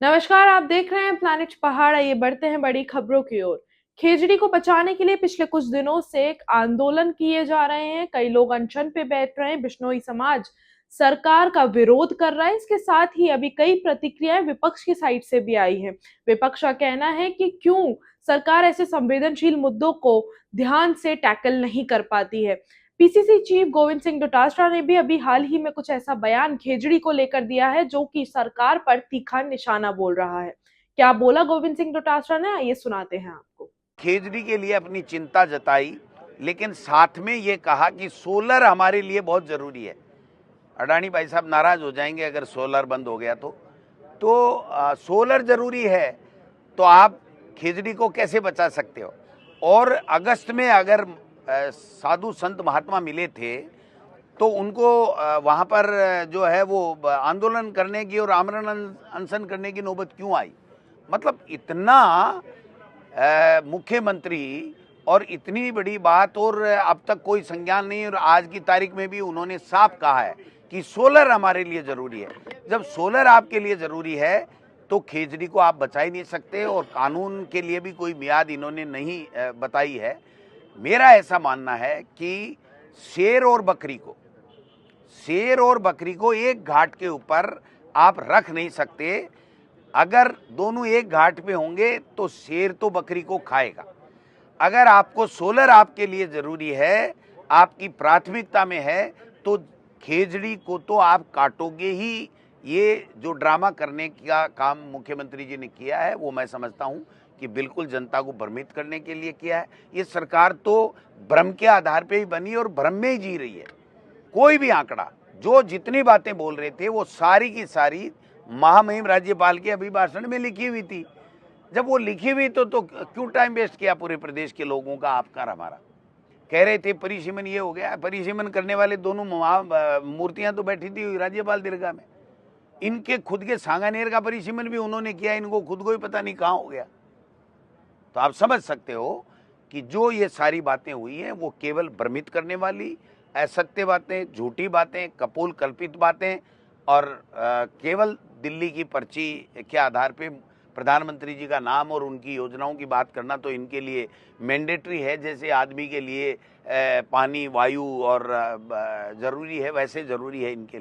नमस्कार, आप देख रहे हैं प्लैनेट पहाड़। आइए बढ़ते हैं बड़ी खबरों की ओर। खेजड़ी को बचाने के लिए पिछले कुछ दिनों से एक आंदोलन किए जा रहे हैं। कई लोग अनशन पे बैठ रहे हैं। बिश्नोई समाज सरकार का विरोध कर रहा है। इसके साथ ही अभी कई प्रतिक्रियाएं विपक्ष की साइड से भी आई हैं। विपक्ष का कहना है कि क्यों सरकार ऐसे संवेदनशील मुद्दों को ध्यान से टैकल नहीं कर पाती है। पीसीसी चीफ गोविंद सिंह डोटासरा ने भी अभी हाल ही में कुछ ऐसा बयान खेजड़ी को लेकर दिया है जो कि सरकार पर तीखा निशाना बोल रहा है। क्या बोला गोविंद सिंह डोटासरा ने, आइए सुनाते हैं आपको। खेजड़ी के लिए अपनी चिंता जताई, लेकिन साथ में ये कहा कि सोलर हमारे लिए बहुत जरूरी है। अडानी भाई साहब नाराज हो जाएंगे अगर सोलर बंद हो गया तो सोलर जरूरी है। तो आप खेजड़ी को कैसे बचा सकते हो? और अगस्त में अगर साधु संत महात्मा मिले थे तो उनको वहाँ पर जो है वो आंदोलन करने की और आमरण अनशन करने की नौबत क्यों आई? मतलब इतना मुख्यमंत्री और इतनी बड़ी बात, और अब तक कोई संज्ञान नहीं। और आज की तारीख में भी उन्होंने साफ कहा है कि सोलर हमारे लिए जरूरी है। जब सोलर आपके लिए जरूरी है तो खेजड़ी को आप बचा ही नहीं सकते, और कानून के लिए भी कोई मियाद इन्होंने नहीं बताई है। मेरा ऐसा मानना है कि शेर और बकरी को एक घाट के ऊपर आप रख नहीं सकते। अगर दोनों एक घाट पे होंगे तो शेर तो बकरी को खाएगा। अगर आपको सोलर आपके लिए जरूरी है, आपकी प्राथमिकता में है, तो खेजड़ी को तो आप काटोगे ही। ये जो ड्रामा करने का काम मुख्यमंत्री जी ने किया है वो मैं समझता हूं कि बिल्कुल जनता को भ्रमित करने के लिए किया है। ये सरकार तो भ्रम के आधार पे ही बनी और भ्रम में ही जी रही है। कोई भी आंकड़ा, जो जितनी बातें बोल रहे थे वो सारी की सारी महामहिम राज्यपाल के अभिभाषण में लिखी हुई थी। जब वो लिखी हुई तो क्यों टाइम वेस्ट किया पूरे प्रदेश के लोगों का, आपका और हमारा? कह रहे थे परिसीमन ये हो गया। परिसीमन करने वाले दोनों मूर्तियां तो बैठी थी राज्यपाल दीर्घा में। इनके खुद के सांगानेर का परिसीमन भी उन्होंने किया, इनको खुद को ही पता नहीं कहाँ हो गया। तो आप समझ सकते हो कि जो ये सारी बातें हुई हैं वो केवल भ्रमित करने वाली, असत्य बातें, झूठी बातें, कपोल कल्पित बातें, और केवल दिल्ली की पर्ची के आधार पे प्रधानमंत्री जी का नाम और उनकी योजनाओं की बात करना तो इनके लिए मैंडेटरी है। जैसे आदमी के लिए पानी, वायु और जरूरी है, वैसे जरूरी है इनके लिए।